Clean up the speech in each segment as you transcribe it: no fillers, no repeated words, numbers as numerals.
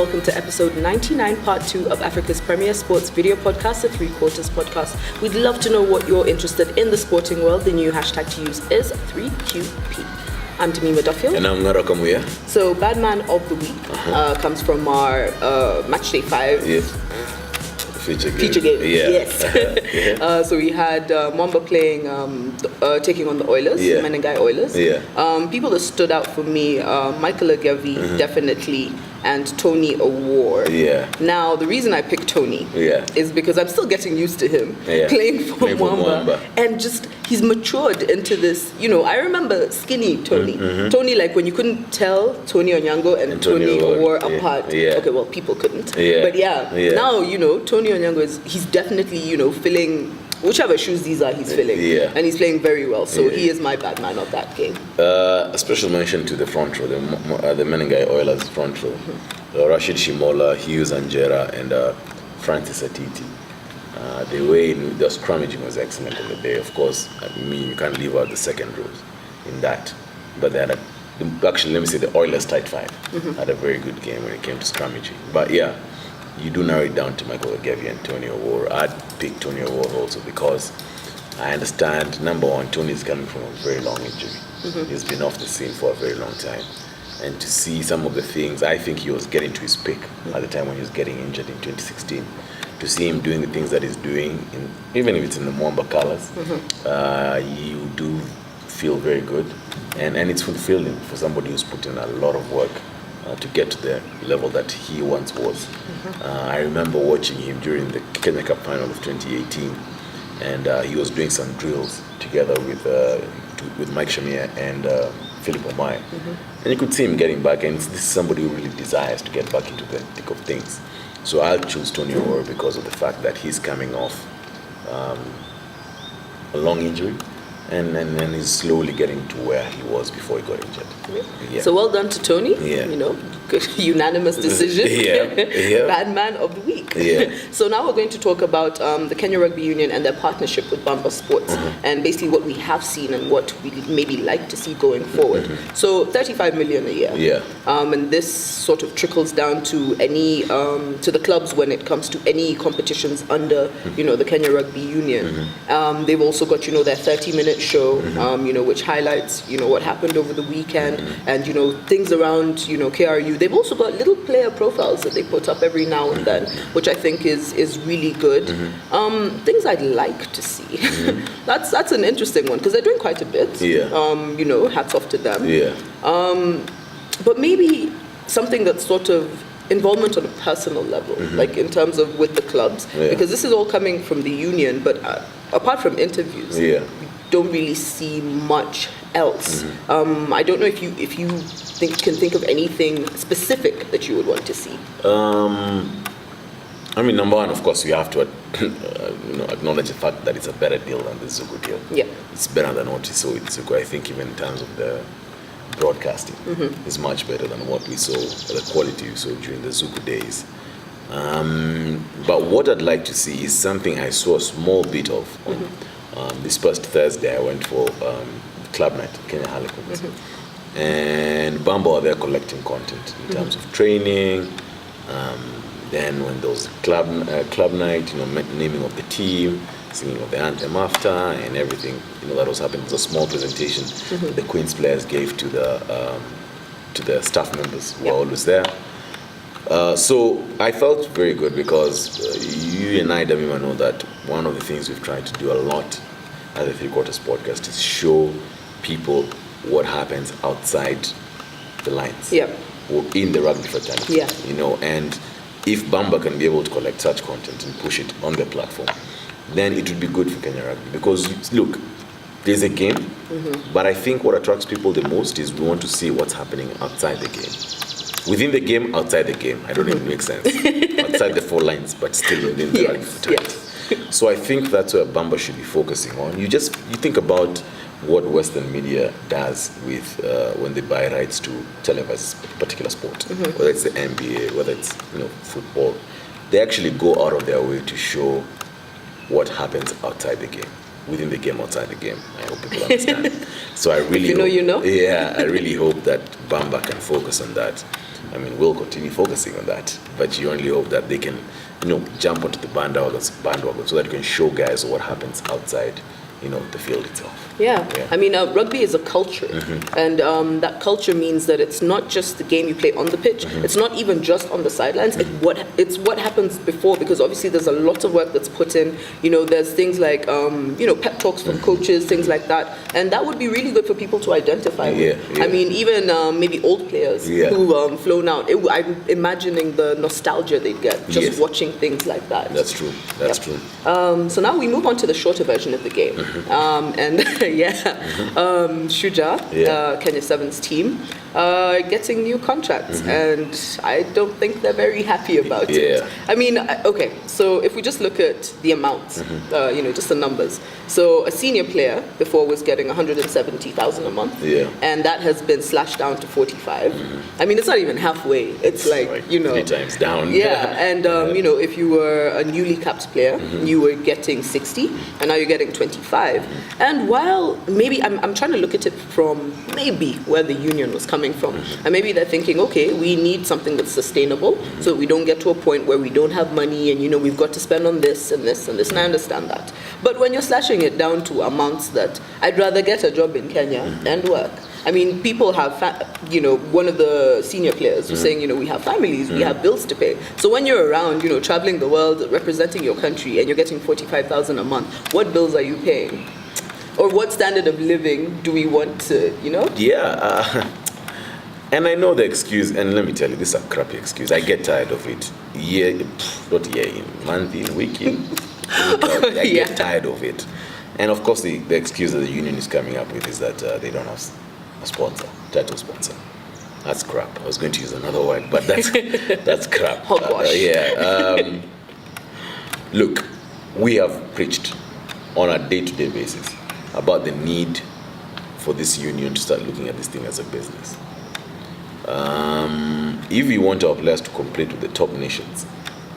welcome to episode 99, part 2 of Africa's premier sports video podcast, the Three Quarters podcast. We'd love to know what you're interested in the sporting world. The new hashtag to use is 3QP. I'm Tamima Duffield. And I'm Ngara Kamuya. So, Bad Man of the Week comes from our Matchday 5. Yes. Feature game. Yeah. Yes. So we had Bamba playing, taking on the Oilers, the Menengai Oilers. Yeah. People that stood out for me, Michael Agevi, definitely, and Tony Award. Yeah. Now, the reason I picked Tony is because I'm still getting used to him playing for Bamba. And just, he's matured into this, I remember skinny Tony. Tony, like when you couldn't tell Tony Onyango and Tony Award apart. Okay, well, people couldn't. But now, Tony Onyango he's definitely, filling whichever shoes these are, he's filling. And he's playing very well. So he is my bad man of that game. A special mention to the front row, the Menengai Oilers front row. Rashid Shimola, Hughes Anjera, and Francis Atiti. The way the scrummaging was excellent on the day. Of course, you can't leave out the second rows in that. But they had actually, let me say the Oilers tight five had a very good game when it came to scrummaging. But you do narrow it down to Michael Agevi and Tony Award. I'd pick Tony Award also because I understand, number one, Tony is coming from a very long injury. He's been off the scene for a very long time. And to see some of the things, I think he was getting to his peak at the time when he was getting injured in 2016. To see him doing the things that he's doing, even if it's in the Mwamba colors, you do feel very good. And it's fulfilling for somebody who's put in a lot of work to get to the level that he once was. I remember watching him during the Kenya Cup final of 2018, and he was doing some drills together with Mike Shamia and Philip Omai. And you could see him getting back, and this is somebody who really desires to get back into the thick of things. So I'll choose Tony Orr because of the fact that he's coming off a long injury. And then he's slowly getting to where he was before he got injured. So well done to Tony. Good, unanimous decision. Bad man of the week. So now we're going to talk about the Kenya Rugby Union and their partnership with Bamba Sports, and basically what we have seen and what we maybe like to see going forward. So 35 million a year. And this sort of trickles down to any to the clubs when it comes to any competitions under the Kenya Rugby Union. They've also got their 30-minute show, which highlights what happened over the weekend and things around KRU. They've also got little player profiles that they put up every now and then, which I think is really good. Things I'd like to see. That's an interesting one because they're doing quite a bit. Hats off to them. But maybe something that's sort of involvement on a personal level, like in terms of with the clubs, because this is all coming from the union. But apart from interviews, we don't really see much else. I don't know if you can think of anything specific that you would want to see. Number one, of course, we have to acknowledge the fact that it's a better deal than the Zugu deal. It's better than what we saw with Zugu. I think even in terms of the broadcasting, it's much better than what we saw, the quality we saw during the Zugu days. But what I'd like to see is something I saw a small bit of on this past Thursday. I went for Club Night, Kenya Harlequins. And Bamba are there collecting content in terms of training. Then when there was club night, naming of the team, singing of the anthem after, and everything, that was happening. It was a small presentation the Queen's players gave to the staff members who were always there. So I felt very good because you and I, Damima, know that one of the things we've tried to do a lot at the Three Quarters podcast is show people what happens outside the lines or in the rugby fraternity. And if Bamba can be able to collect such content and push it on their platform, then it would be good for Kenya Rugby. Because look, there's a game, but I think what attracts people the most is we want to see what's happening outside the game. Within the game, outside the game. I don't know if it makes sense. Outside the four lines, but still within the rugby fraternity. So I think that's where Bamba should be focusing on. You think about what Western media does with when they buy rights to televise a particular sport, whether it's the NBA, whether it's football. They actually go out of their way to show what happens outside the game, within the game, outside the game. I hope people understand. So I really I really hope that Bamba can focus on that. I mean, we'll continue focusing on that, but you only hope that they can, jump onto the bandwagon so that you can show guys what happens outside, the field itself. Yeah. I mean, rugby is a culture, and that culture means that it's not just the game you play on the pitch. It's not even just on the sidelines. It's what happens before, because obviously there's a lot of work that's put in. There's things like pep talks from coaches, things like that, and that would be really good for people to identify with. I mean, even maybe old players who've flown out. I'm imagining the nostalgia they'd get just watching things like that. That's true. That's true. So now we move on to the shorter version of the game, and Shujaa, Kenya Sevens team, getting new contracts, and I don't think they're very happy about it. I mean, okay, so if we just look at the amounts, just the numbers. So a senior player before was getting 170,000 a month, and that has been slashed down to 45. I mean, it's not even halfway. It's like 3 times down. And if you were a newly capped player, you were getting 60, and now you're getting 25. And while maybe I'm trying to look at it from maybe where the union was coming from, and maybe they're thinking, okay, we need something that's sustainable, so we don't get to a point where we don't have money, and we've got to spend on this and this and this, and I understand that. But when you're slashing it down to amounts that I'd rather get a job in Kenya and work. I mean, people have, one of the senior players was saying, we have families, we have bills to pay. So when you're around, traveling the world, representing your country, and you're getting 45,000 a month, what bills are you paying? Or what standard of living do we want to, And I know the excuse, and let me tell you, this is a crappy excuse. I get tired of it. Month in, week in. I get tired of it. And of course, the excuse that the union is coming up with is that they don't have a sponsor, title sponsor. That's crap. I was going to use another word, but that's crap. Look, we have preached on a day-to-day basis about the need for this union to start looking at this thing as a business. If you want our players to compete with the top nations,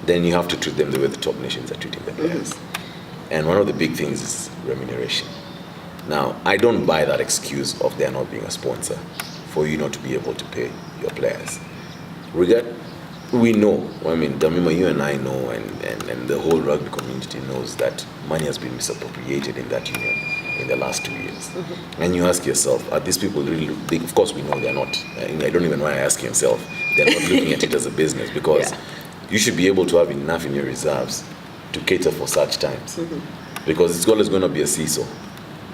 then you have to treat them the way the top nations are treating their players. And one of the big things is remuneration. Now, I don't buy that excuse of there not being a sponsor for you not to be able to pay your players. We know, I mean, Damima, you and I know, and the whole rugby community knows that money has been misappropriated in that union in the last 2 years. And you ask yourself, are these people really big? Of course we know they're not. I don't even want to ask yourself. They're not looking at it as a business, because you should be able to have enough in your reserves to cater for such times. Because it's always going to be a seesaw.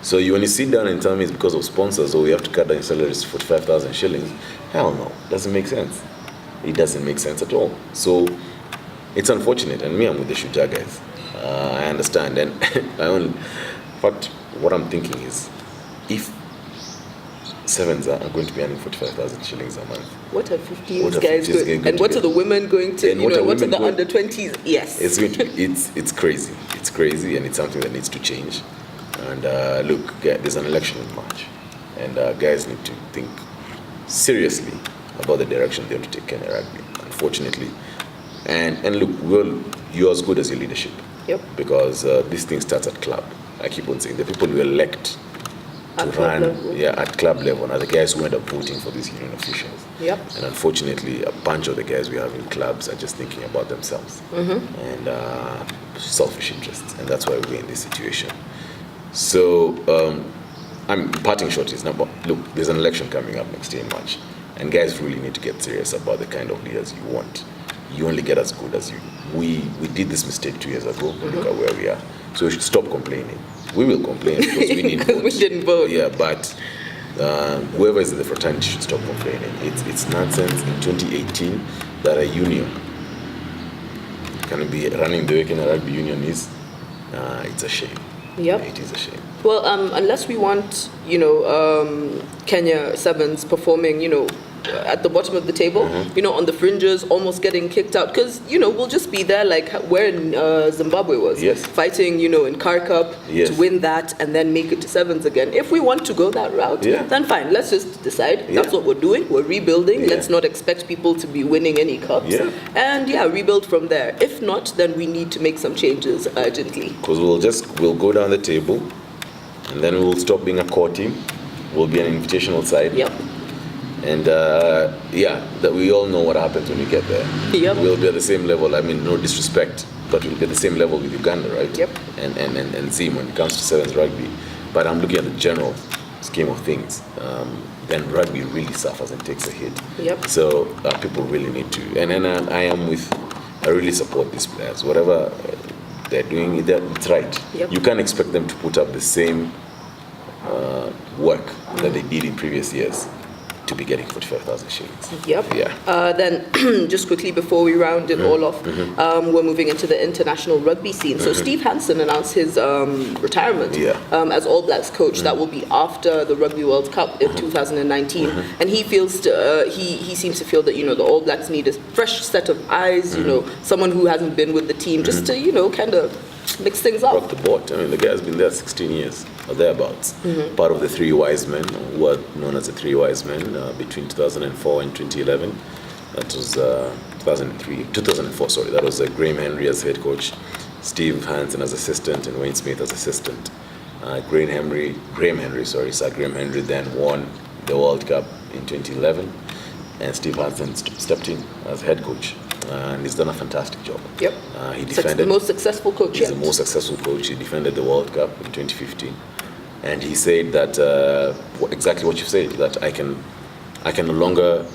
So when you sit down and tell me it's because of sponsors, or we have to cut down salaries to 45,000 shillings, hell no, doesn't make sense. It doesn't make sense at all. So it's unfortunate, and me, I'm with the Shujaa guys. I understand, and in fact, what I'm thinking is, if sevens are going to be earning 45,000 shillings a month, what are 15s guys going? And what are the women going to? What are the under 20s? Yes, it's going to be, it's crazy. It's crazy, and it's something that needs to change. And look, there's an election in March, and guys need to think seriously about the direction they want to take Kenya Rugby, unfortunately. And look, you're as good as your leadership. Because this thing starts at club. I keep on saying the people who elect to run at club level are the guys who end up voting for these union officials. And unfortunately, a bunch of the guys we have in clubs are just thinking about themselves and selfish interests, and that's why we're in this situation. So I'm parting short is now, look, there's an election coming up next year in March, and guys really need to get serious about the kind of leaders you want. You only get as good as you. We did this mistake 2 years ago. Look at where we are. So we should stop complaining. We will complain because we didn't vote. We didn't vote. But whoever is in the fraternity should stop complaining. It's nonsense in 2018 that a union can be running the way Kenya Rugby Union is. It's a shame. It is a shame. Well, unless we want, Kenya Sevens performing, at the bottom of the table, on the fringes, almost getting kicked out, because, we'll just be there like where Zimbabwe was, fighting, in Car Cup to win that and then make it to sevens again. If we want to go that route, then fine, let's just decide that's what we're doing. We're rebuilding. Let's not expect people to be winning any cups. And rebuild from there. If not, then we need to make some changes urgently. Because we'll go down the table, and then we'll stop being a core team. We'll be an invitational side. And that we all know what happens when you get there. Yep. We'll be at the same level. I mean, no disrespect, but we'll be at the same level with Uganda, right? Yep. And see when it comes to sevens rugby. But I'm looking at the general scheme of things. Then rugby really suffers and takes a hit. Yep. So people really need to. And then I really support these players. Whatever they're doing, it's right. Yep. You can't expect them to put up the same work that they did in previous years to be getting 45,000 shillings. Yep. Yeah. Then, just quickly before we round it all off, we're moving into the international rugby scene. So Steve Hansen announced his retirement as All Blacks coach. That will be after the Rugby World Cup in 2019. And he feels he seems to feel that the All Blacks need a fresh set of eyes. Someone who hasn't been with the team, just to kind of mix things up. Rock the boat. I mean, the guy's been there 16 years or thereabouts. Part of the three wise men, what known as the three wise men, between 2004 and 2011. That was 2004. Sorry, that was Graham Henry as head coach, Steve Hansen as assistant, and Wayne Smith as assistant. Sir Graham Henry then won the World Cup in 2011, and Steve Hansen stepped in as head coach. And he's done a fantastic job. Yep. He defended. The most successful coach He's yet. the most successful coach. He defended the World Cup in 2015, and he said that exactly what you said. That I can no longer.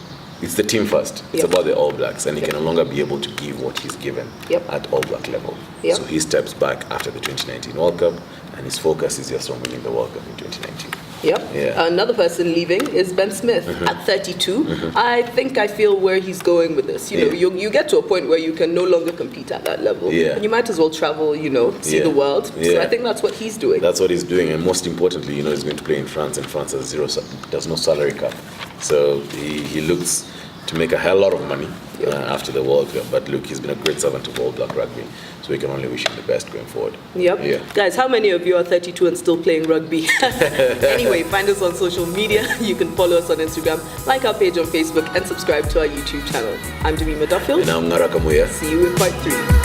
It's the team first. It's about the All Blacks, and he can no longer be able to give what he's given at All Black level. So he steps back after the 2019 World Cup, and his focus is just on winning the World Cup in 2019. Yep. Yeah. Another person leaving is Ben Smith at 32. I feel where he's going with this. You get to a point where you can no longer compete at that level. And you might as well travel, see the world. So I think that's what he's doing. That's what he's doing. And most importantly, he's going to play in France, and France has there's no salary cap. So he looks to make a hell lot of money after the World Cup. But look, he's been a great servant of All Black Rugby. So we can only wish him the best going forward. Yep. Yeah. Guys, how many of you are 32 and still playing rugby? Anyway, find us on social media. You can follow us on Instagram, like our page on Facebook, and subscribe to our YouTube channel. I'm Jemima Duffield. And I'm Ngaraka Muya. See you in part 3.